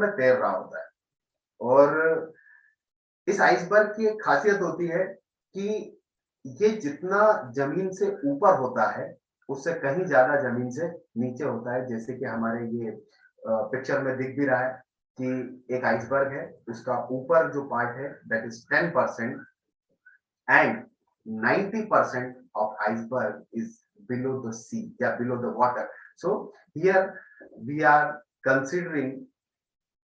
में तैर रहा होता है। और इस आइसबर्ग की एक खासियत होती है कि ये जितना जमीन से ऊपर होता है, उससे कहीं ज्यादा जमीन से नीचे होता है। जैसे कि हमारे ये पिक्चर में दिख भी रहा है कि एक आइसबर्ग है, उसका ऊपर जो पार्ट है that is 10% and 90% of iceberg is below the sea, yeah, below the water. So here we are considering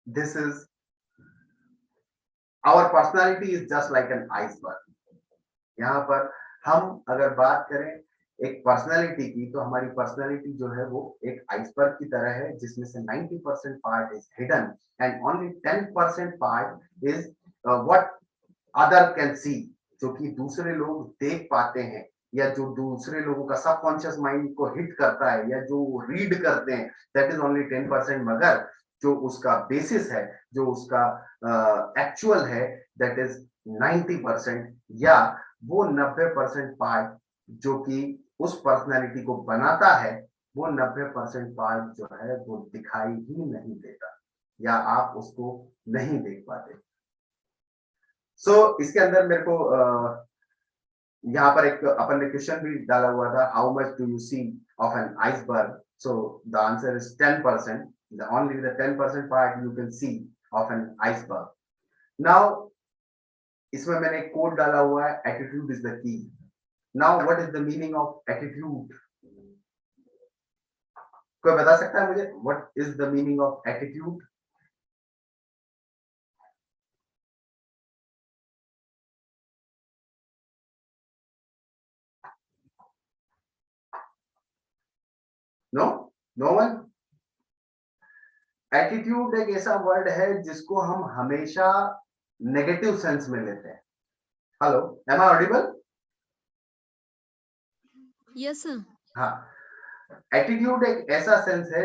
this is our personality is just like an iceberg. यहाँ पर हम अगर बात करें एक पर्सनालिटी की, तो हमारी पर्सनालिटी जो है वो एक आइसबर्ग की तरह है, जिसमें से 90% part is hidden and only 10% part is what other can see, जो कि दूसरे लोग देख पाते हैं, या जो दूसरे लोगों का सबकॉन्शियस माइंड को हिट करता है, या जो रीड करते हैं, दैट इज ओनली 10%। मगर जो उसका बेसिस है, जो उसका एक्चुअल है, दैट इज 90%, या वो 90% पार्ट जो कि उस पर्सनैलिटी को बनाता है, वो 90% पार्ट जो है वो दिखाई ही नहीं देता, या आप उसको नहीं देख पाते। इसके अंदर मेरे को यहाँ पर एक अपन ने क्वेश्चन भी डाला हुआ था, how much do you see of an iceberg? So the answer is 10%, only the 10% part you can see of an iceberg. Now इसमें मैंने एक कोड डाला हुआ है, attitude is the key. Now what is the meaning of attitude? कोई बता सकता है मुझे what is the meaning of attitude? No, no one? Attitude एक ऐसा वर्ड है जिसको हम हमेशा नेगेटिव सेंस में लेते हैं। Hello, am I audible? Yes sir. हाँ, एटीट्यूड एक ऐसा सेंस है,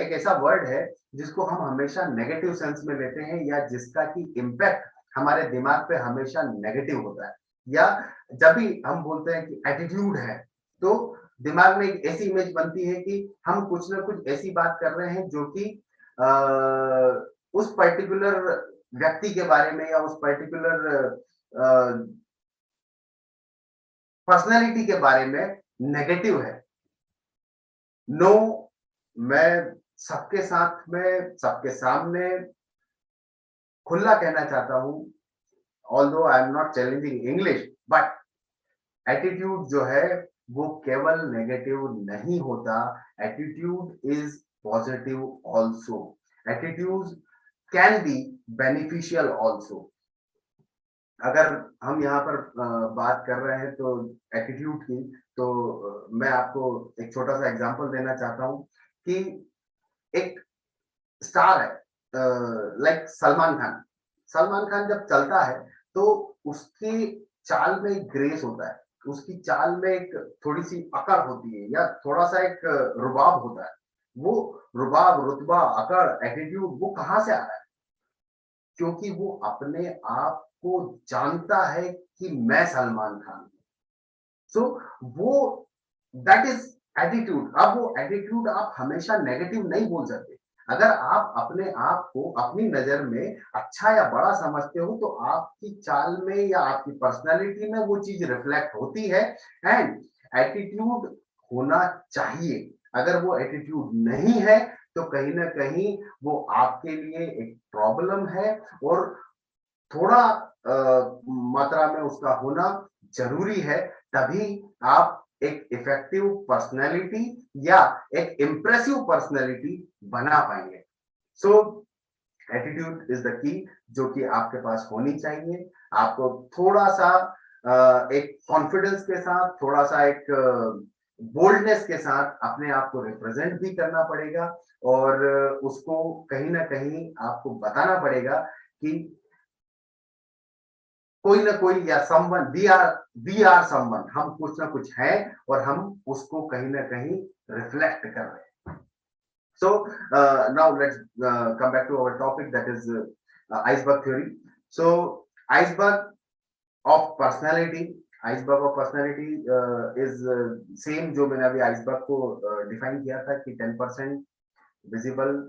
एक ऐसा वर्ड है जिसको हम हमेशा नेगेटिव सेंस में लेते हैं, या जिसका की इम्पैक्ट हमारे दिमाग पे हमेशा नेगेटिव होता है। या जब भी हम बोलते हैं कि एटीट्यूड है, तो दिमाग में एक ऐसी इमेज बनती है कि हम कुछ ना कुछ ऐसी बात कर रहे हैं जो कि उस पर्टिकुलर व्यक्ति के बारे में, या उस पर्टिकुलर पर्सनैलिटी के बारे में नेगेटिव है। नो, मैं सबके साथ में, सबके सामने खुला कहना चाहता हूं, although I am not challenging English, but attitude जो है वो केवल नेगेटिव नहीं होता, attitude is positive also. Attitude can be beneficial also. अगर हम यहाँ पर बात कर रहे हैं तो एटीट्यूड की, तो मैं आपको एक छोटा सा एग्जांपल देना चाहता हूँ कि एक स्टार है, लाइक सलमान खान। सलमान खान जब चलता है तो उसकी चाल में एक ग्रेस होता है, उसकी चाल में एक थोड़ी सी अकड़ होती है, या थोड़ा सा एक रुबाब होता है। वो रुबाब, रुतबा, अकड़, एटीट्यूड वो कहाँ से आ रहा है? क्योंकि वो अपने आप को जानता है कि मैं सलमान खान हूं। सो वो दैट इज एटीट्यूड। अब वो एटीट्यूड आप हमेशा नेगेटिव नहीं बोल सकते। अगर आप अपने आप को अपनी नजर में अच्छा या बड़ा समझते हो, तो आपकी चाल में या आपकी पर्सनालिटी में वो चीज रिफ्लेक्ट होती है। एंड एटीट्यूड होना चाहिए। अगर वो एटीट्यूड नहीं है, तो कहीं ना कहीं वो आपके लिए एक प्रॉब्लम है, और थोड़ा मात्रा में उसका होना जरूरी है। तभी आप एक इफेक्टिव पर्सनैलिटी या एक इम्प्रेसिव पर्सनैलिटी बना पाएंगे। सो एटीट्यूड इज द की, जो कि आपके पास होनी चाहिए। आपको थोड़ा सा एक कॉन्फिडेंस के साथ, थोड़ा सा एक बोल्डनेस के साथ अपने आप को रिप्रेजेंट भी करना पड़ेगा, और उसको कहीं ना कहीं आपको बताना पड़ेगा कि कोई ना कोई, या समवन, वी आर समवन, हम कुछ ना कुछ है, और हम उसको कहीं ना कहीं रिफ्लेक्ट कर रहे हैं। So now let's come back to our topic, that is iceberg theory. So iceberg of personality, iceberg of personality is same जो मैंने अभी आइसबर्ग को डिफाइन किया था कि 10% visible,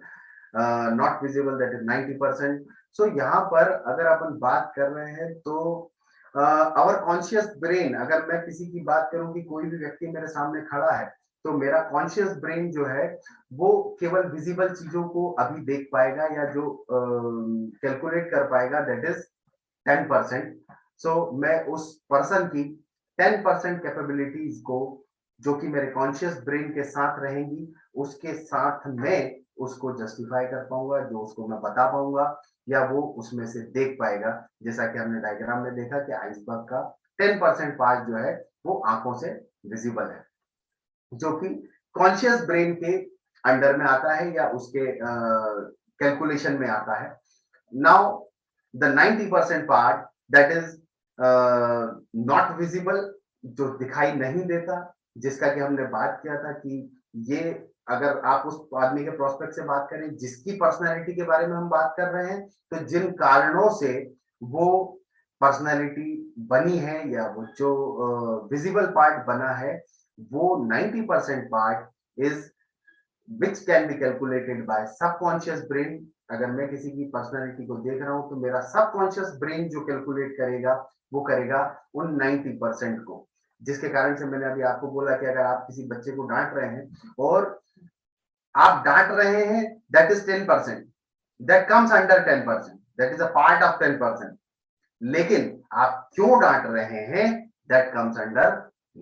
not visible that is 90%। सो यहाँ पर अगर अपन बात कर रहे हैं तो आवर कॉन्शियस ब्रेन, अगर मैं किसी की बात करूं कि कोई भी व्यक्ति मेरे सामने खड़ा है, तो मेरा कॉन्शियस ब्रेन जो है वो केवल विजिबल चीजों को अभी देख पाएगा या जो कैलकुलेट कर पाएगा, दैट इज 10%। सो मैं उस पर्सन की 10% कैपेबिलिटीज को, जो कि मेरे कॉन्शियस ब्रेन के साथ रहेंगी, उसके साथ मैं उसको जस्टिफाई कर पाऊंगा, जो उसको मैं बता पाऊंगा या वो उसमें से देख पाएगा। जैसा कि हमने डायग्राम में देखा कि आइसबर्ग का 10% पार्ट जो है वो आंखों से विजिबल है, जो कि कॉन्शियस ब्रेन के अंडर में आता है या उसके कैलकुलेशन में आता है। Now the 90% part that is not visible, जो दिखाई नहीं देता, जिसका कि हमने बात किया था कि ये, अगर आप उस आदमी के प्रोस्पेक्ट से बात करें जिसकी पर्सनैलिटी के बारे में हम बात कर रहे हैं, तो जिन कारणों से वो पर्सनैलिटी बनी है या वो जो विजिबल पार्ट बना है, वो 90% part is which can be calculated by subconscious brain. अगर मैं किसी की पर्सनैलिटी को देख रहा हूं तो मेरा सबकॉन्शियस ब्रेन जो कैलकुलेट करेगा वो करेगा उन 90% को, जिसके कारण से मैंने अभी आपको बोला कि अगर आप किसी बच्चे को डांट रहे हैं और आप डांट रहे हैं, that is 10%, that comes under 10%, that is a part of 10%। लेकिन आप क्यों डांट रहे हैं, that comes under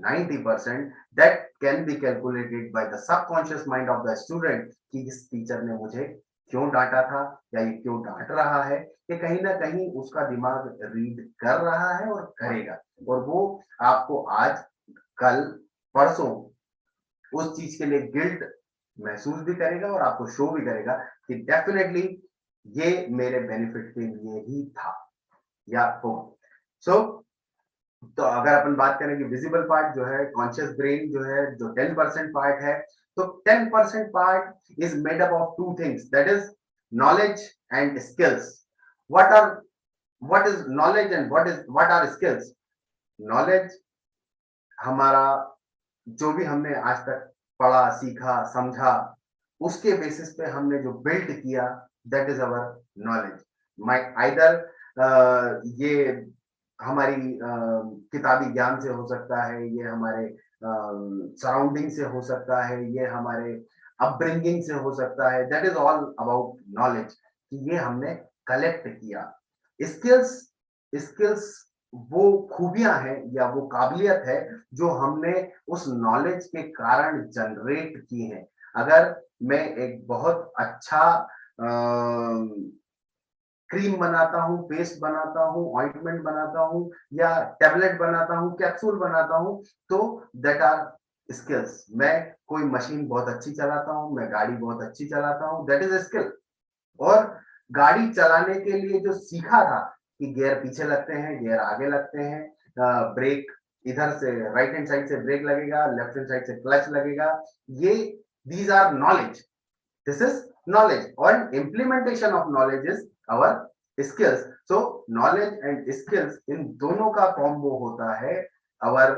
90%, that can be calculated by the subconscious mind of the student कि इस टीचर ने मुझे क्यों डांटा था या ये क्यों डांट रहा है, कि कहीं ना कहीं उसका दिमाग रीड कर रहा है और करेगा, और वो आपको आज, कल, परसों उस चीज के लिए गिल्ट महसूस भी करेगा और आपको शो भी करेगा कि डेफिनेटली ये मेरे बेनिफिट के लिए ही था या हो। सो तो अगर अपन बात करें कि विजिबल पार्ट जो है, कॉन्शियस ब्रेन जो है, जो 10% पार्ट है, तो 10% part is made up of two things, that is knowledge and skills. What are, what is knowledge and what are skills? Knowledge हमारा, जो भी हमने आज तक पढ़ा, सीखा, समझा, उसके बेसिस पे हमने जो बिल्ड किया, that is our knowledge. My either ये हमारी किताबी ज्ञान से हो सकता है, ये हमारे सराउंडिंग से हो सकता है, ये हमारे अपब्रिंगिंग से हो सकता है, that is all about knowledge, कि ये हमने कलेक्ट किया। स्किल्स, स्किल्स वो खूबियां हैं या वो काबिलियत है जो हमने उस नॉलेज के कारण जनरेट की है। अगर मैं एक बहुत अच्छा क्रीम बनाता हूँ, पेस्ट बनाता हूँ, ऑइंटमेंट बनाता हूँ या टैबलेट बनाता हूँ, कैप्सूल बनाता हूँ, तो दैट आर स्किल्स। मैं कोई मशीन बहुत अच्छी चलाता हूँ, मैं गाड़ी बहुत अच्छी चलाता हूँ, दैट इज स्किल। और गाड़ी चलाने के लिए जो सीखा था कि गियर पीछे लगते हैं, गियर आगे लगते हैं, ब्रेक इधर से राइट हैंड साइड से ब्रेक लगेगा, लेफ्ट हैंड साइड से क्लच लगेगा, ये these are knowledge, this is knowledge, और implementation of knowledge is our skills. So knowledge and skills, इन दोनों का कॉम्बो होता है आवर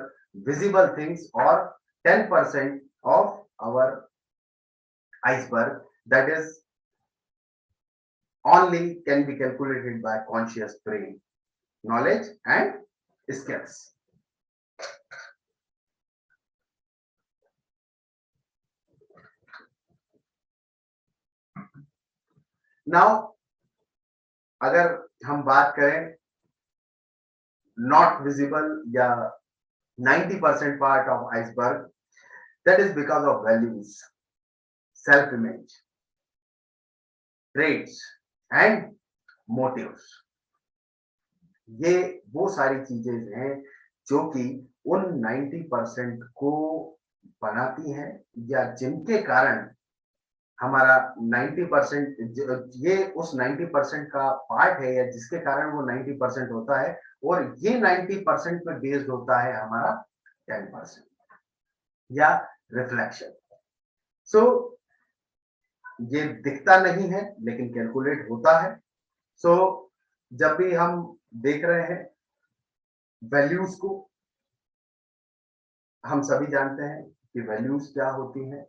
विजिबल थिंग्स, और 10% of our iceberg, that is only can be calculated by conscious brain, knowledge and skills. Now, अगर हम बात करें not visible या 90% part of iceberg, that is because of values, self-image, traits and motives. ये वो सारी चीजें हैं जो कि उन 90% को बनाती हैं या जिनके कारण हमारा 90% ये उस 90% का पार्ट है या जिसके कारण वो 90% होता है, और ये 90% में बेस्ड होता है हमारा 10% या रिफ्लेक्शन। सो ये दिखता नहीं है लेकिन कैलकुलेट होता है। सो जब भी हम देख रहे हैं वैल्यूज को, हम सभी जानते हैं कि वैल्यूज क्या होती हैं।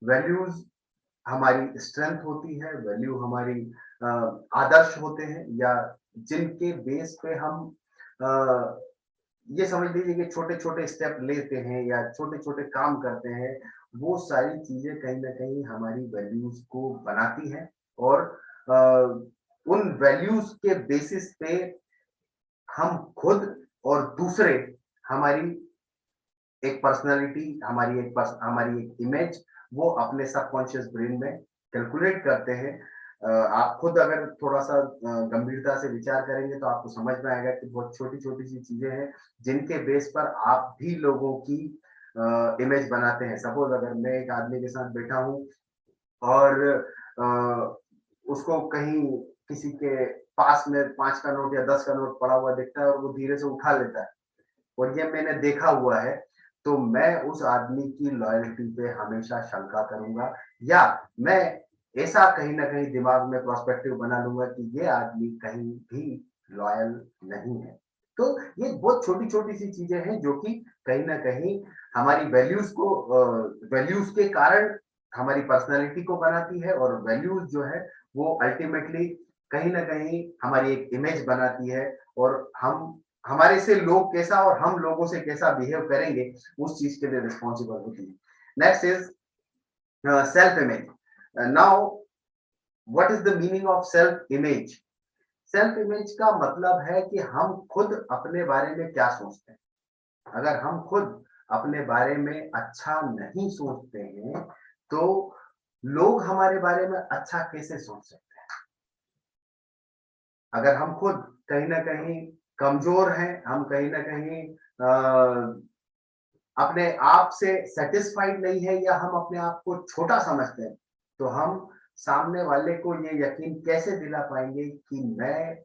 वैल्यूज हमारी स्ट्रेंथ होती है, वैल्यू हमारी आदर्श होते हैं, या जिनके बेस पे हम अ, ये समझ लीजिए कि छोटे-छोटे स्टेप लेते हैं या छोटे-छोटे काम करते हैं, वो सारी चीज़ें कहीं न कहीं हमारी वैल्यूज़ को बनाती हैं, और अ, उन वैल्यूज़ के बेसिस पे हम खुद और दूसरे, हमारी एक पर्सनैलिटी, हमारी एक इमेज, वो अपने सबकॉन्शियस ब्रेन में कैलकुलेट करते हैं। आप खुद अगर थोड़ा-सा गंभीरता से विचार करेंगे तो आपको समझ में आएगा कि बहुत छोटी-छोटी सी चीज़ें हैं, जिनके बेस पर आप भी लोगों की इमेज बनाते हैं। सपोज़ अगर मैं एक आदमी के साथ बैठा हूँ और अ, उसको कहीं किसी के पास में 5 का नोट या 10 का नोट पड़ा हुआ दिखता है और वो धीरे से उठा लेता है, और ये मैंने देखा हुआ है, तो मैं उस आदमी की लॉयल्टी पे हमेशा शंका करूँगा, या मैं ऐसा कहीं न कहीं दिमाग में पर्सपेक्टिव बना लूँगा कि ये आदमी कहीं भी लॉयल नहीं है। तो ये बहुत छोटी-छोटी सी चीज़ें हैं जो कि कहीं न कहीं हमारी वैल्यूज़ के कारण हमारी पर्सनैलिटी को बनाती है, और वैल्यूज़ जो है वो अल्टीमेटली कहीं न कहीं हमारी एक इमेज बनाती है, और हमारे से लोग कैसा और हम लोगों से कैसा बिहेव करेंगे, उस चीज के लिए रिस्पॉन्सिबल होती है। Next is self image. Now what is the meaning of self image? Self image का मतलब है कि हम खुद अपने बारे में क्या सोचते हैं। अगर हम खुद अपने बारे में अच्छा नहीं सोचते हैं, तो लोग हमारे बारे में अच्छा कैसे सोच सकते हैं? अगर हम खुद कहीं न कहीं कमज़ोर हैं, हम कहीं न कहीं अपने आप से सैटिस्फाइड नहीं है, या हम अपने आप को छोटा समझते हैं, तो हम सामने वाले को ये यकीन कैसे दिला पाएँगे कि मैं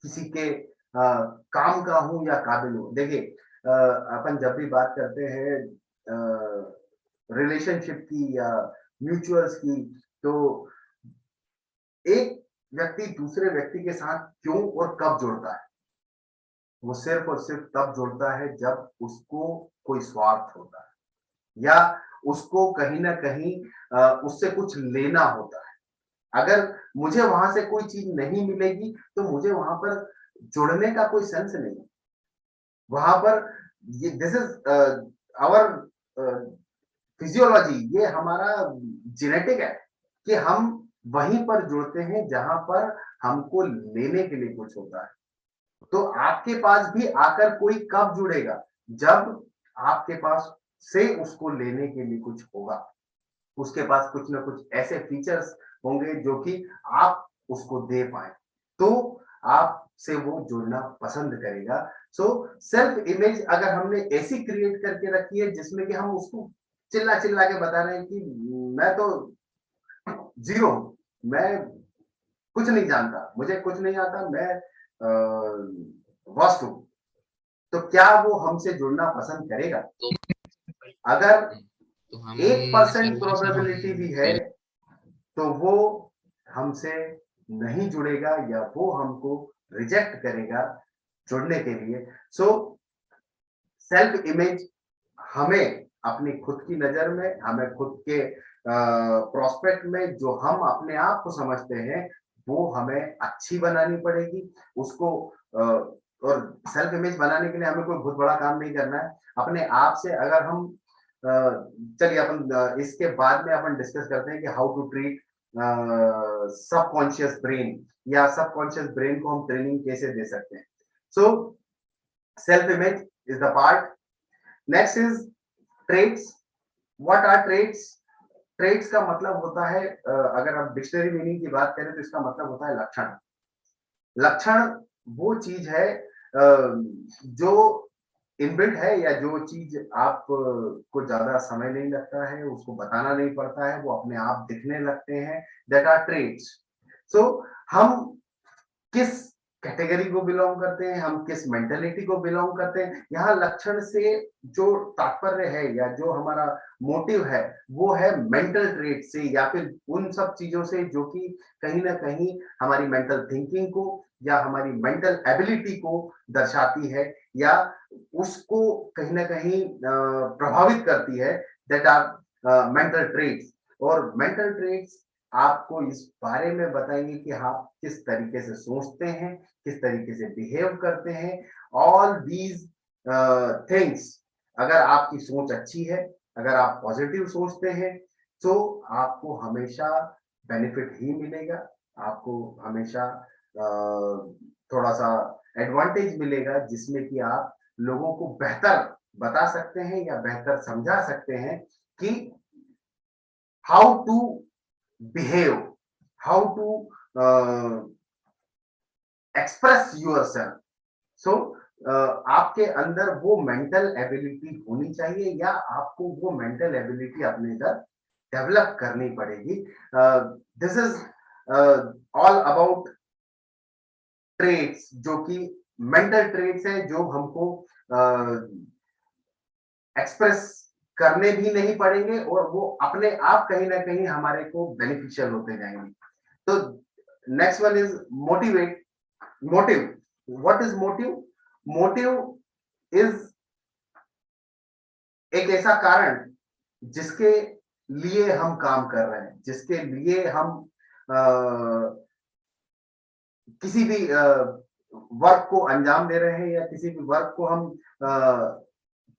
किसी के काम का हूँ या काबिल हूँ? देखिए, अपन जब भी बात करते हैं रिलेशनशिप की या म्यूचुअल्स की, तो एक व्यक्ति दूसरे व्यक्ति के साथ क्यों और कब जुड़ता है? वो सिर्फ़ और सिर्फ़ तब जुड़ता है जब उसको कोई स्वार्थ होता है, या उसको कहीं न कहीं उससे कुछ लेना होता है। अगर मुझे वहाँ से कोई चीज़ नहीं मिलेगी, तो मुझे वहाँ पर जुड़ने का कोई सेंस नहीं है। वहाँ पर ये दिस इज़ आवर फिजियोलॉजी, ये हमारा जेनेटिक है कि हम वहीं पर जुड़ते हैं जहाँ पर हमको लेने के लिए कुछ होता है। तो आपके पास भी आकर कोई कब जुड़ेगा? जब आपके पास से उसको लेने के लिए कुछ होगा। उसके पास कुछ ना कुछ ऐसे फीचर्स होंगे जो कि आप उसको दे पाएँ। तो आपसे वो जुड़ना पसंद करेगा। सो सेल्फ इमेज अगर हमने ऐसी क्रिएट करके रखी है जिसमें कि हम उसको चिल्ला-चिल्ला के बता रहे हैं कि मैं तो ज़ीरो हूँ, मैं कुछ नहीं जानता, मुझे कुछ नहीं आता, मैं वर्स्ट हूँ। तो क्या वो हमसे जुड़ना पसंद करेगा? तो अगर तो हम 1% शुरुआत में हम प्रोबेबिलिटी भी है, पहले तो वो हमसे नहीं जुड़ेगा, या वो हमको रिजेक्ट करेगा जुड़ने के लिए। सो सेल्फ इमेज हमें अपनी खुद की नज़र में, हमें खुद के प्रोस्पेक्ट में जो हम अपने आप को समझते हैं, वो हमें अच्छी बनानी पड़ेगी। उसको और सेल्फ इमेज बनाने के लिए हमें कोई बहुत बड़ा काम नहीं करना है। अपने आप से अगर हम अ, चलिए अपन इसके बाद में अपन डिस्कस करते हैं कि how to treat subconscious brain, या सबकॉन्शियस ब्रेन को हम ट्रेनिंग कैसे दे सकते हैं। So self image is the part. Next is traits. What are traits? Traits का मतलब होता है, अगर आप डिक्शनरी मीनिंग की बात करें तो इसका मतलब होता है लक्षण। लक्षण वो चीज है जो इनबिल्ट है, या जो चीज आप को ज्यादा समय नहीं लगता है, उसको बताना नहीं पड़ता है, वो अपने आप दिखने लगते हैं। That are traits. सो हम किस कैटेगरी को बिलोंग करते हैं, हम किस मेंटालिटी को बिलोंग करते हैं, यहाँ लक्षण से जो तात्पर्य है या जो हमारा मोटिव है, वो है मेंटल ट्रेट से, या फिर उन सब चीजों से जो कि कहीं ना कहीं हमारी मेंटल थिंकिंग को या हमारी मेंटल एबिलिटी को दर्शाती है, या उसको कहीं ना कहीं प्रभावित करती है। That are mental traits. और मेंटल ट्रेट्स आपको इस बारे में बताएंगे कि आप किस तरीके से सोचते हैं, किस तरीके से बिहेव करते हैं। ऑल दीज थिंग्स, अगर आपकी सोच अच्छी है, अगर आप पॉजिटिव सोचते हैं, तो आपको हमेशा बेनिफिट ही मिलेगा। आपको हमेशा थोड़ा सा एडवांटेज मिलेगा, जिसमें कि आप लोगों को बेहतर बता सकते हैं या बेहतर समझा सकते हैं कि how to behave, how to express yourself. So आपके अंदर वो मेंटल एबिलिटी होनी चाहिए, या आपको वो मेंटल एबिलिटी अपने अंदर डेवलप करनी पड़ेगी। This is all about traits, जो कि मेंटल ट्रेड्स है, जो हमको एक्सप्रेस करने भी नहीं पड़ेंगे और वो अपने आप कहीं ना कहीं हमारे को बेनिफिशियल होते जाएंगे। तो next one is motivate, motive. What is motive? Motive is एक ऐसा कारण जिसके लिए हम काम कर रहे हैं, जिसके लिए हम किसी भी वर्क को अंजाम दे रहे हैं, या किसी भी वर्क को हम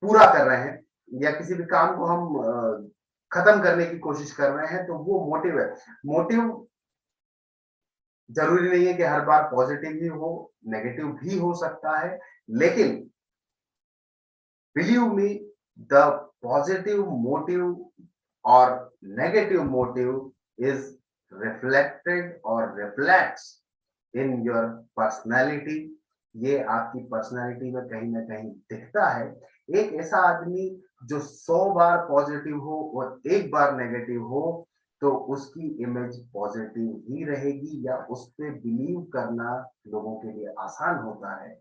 पूरा कर रहे हैं, या किसी भी काम को हम खत्म करने की कोशिश कर रहे हैं, तो वो मोटिव है। मोटिव जरूरी नहीं है कि हर बार पॉजिटिव ही हो, नेगेटिव भी हो सकता है, लेकिन believe me, the positive motive और नेगेटिव मोटिव इज रिफ्लेक्टेड और रिफ्लेक्ट्स इन योर पर्सनैलिटी। ये आपकी पर्सनैलिटी में कहीं ना कहीं दिखता है। एक ऐसा आदमी जो 100 बार पॉजिटिव हो और एक बार नेगेटिव हो, तो उसकी इमेज पॉजिटिव ही रहेगी, या उस पर बिलीव करना लोगों के लिए आसान होता है।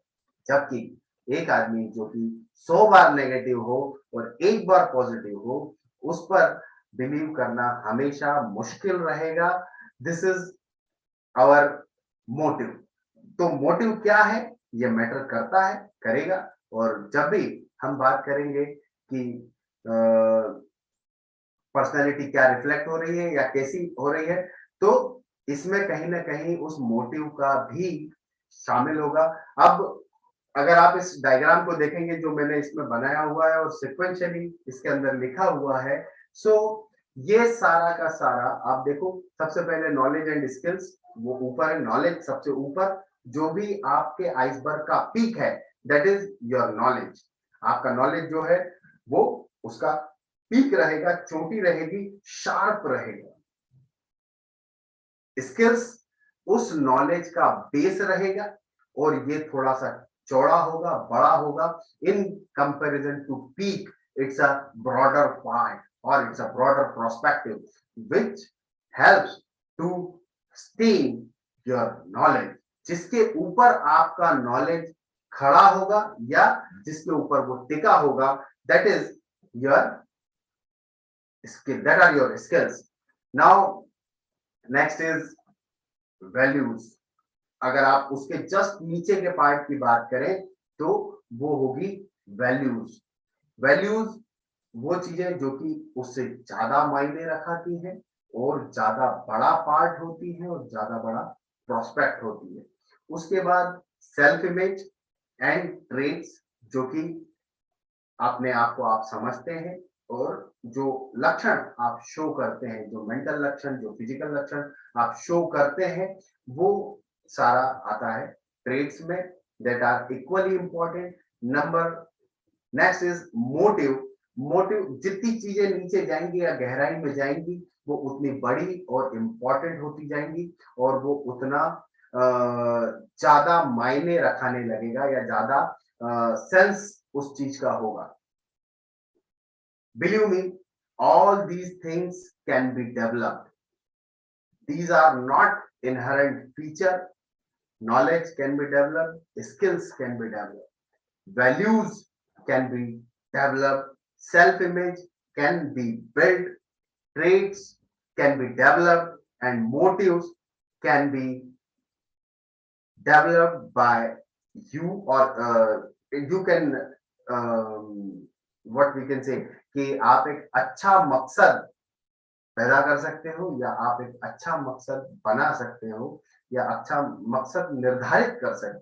जबकि एक आदमी जो कि 100 बार नेगेटिव हो और एक बार पॉजिटिव हो, उस पर बिलीव करना हमेशा मुश्किल रहेगा। This is our motive. तो मोटिव क्या है, ये मैटर करता है, करेगा। और जब भी हम बात करेंगे कि पर्सनैलिटी क्या रिफ्लेक्ट हो रही है या कैसी हो रही है, तो इसमें कहीं ना कहीं उस मोटिव का भी शामिल होगा। अब अगर आप इस डायग्राम को देखेंगे जो मैंने इसमें बनाया हुआ है और सिक्वेंशियली इसके अंदर लिखा हुआ है, सो ये सारा का सारा आप देखो। सबसे पहले नॉलेज एंड स्किल्स, वो ऊपर है, नॉलेज सबसे ऊपर। जो भी आपके आइसबर्ग का पीक है, दैट इज योर नॉलेज। आपका नॉलेज जो है वो उसका पीक रहेगा, चोटी रहेगी, शार्प रहेगा। स्किल्स उस नॉलेज का बेस रहेगा, और ये थोड़ा सा चौड़ा होगा, बड़ा होगा। In comparison to peak, it's a broader part और it's a broader prospective which helps to steam your knowledge. जिसके ऊपर आपका नॉलेज खड़ा होगा या जिसके ऊपर वो टिका होगा, that is your skill, that are your skills. Now next is values। अगर आप उसके जस्ट नीचे के पार्ट की बात करें, तो वो होगी वैल्यूज। वैल्यूज वो चीजें जो कि उससे ज्यादा मायने रखाती हैं, और ज्यादा बड़ा पार्ट होती है, और ज्यादा बड़ा प्रोस्पेक्ट होती है। उसके बाद सेल्फ इमेज एंड ट्रेट्स, जो कि अपने आप को आप समझते हैं, और जो लक्षण आप शो करते हैं, जो मेंटल लक्षण, जो फिजिकल लक्षण आप शो करते हैं, वो सारा आता है ट्रेड्स में, that are equally important. Number next is motive. Motive, जितनी चीजें नीचे जाएंगी या गहराई में जाएंगी, वो उतनी बड़ी और इंपॉर्टेंट होती जाएंगी, और वो उतना ज्यादा मायने रखाने लगेगा, या ज्यादा सेंस उस चीज का होगा। Believe me, all these things can be developed. These are not inherent feature. Knowledge can be developed, skills can be developed, values can be developed, self-image can be built, traits can be developed, and motives can be developed by you, or you can what we can say कि आप एक अच्छा मकसद पैदा कर सकते हो या आप एक अच्छा मकसद बना सकते हो या अच्छा मकसद निर्धारित कर सकते हो।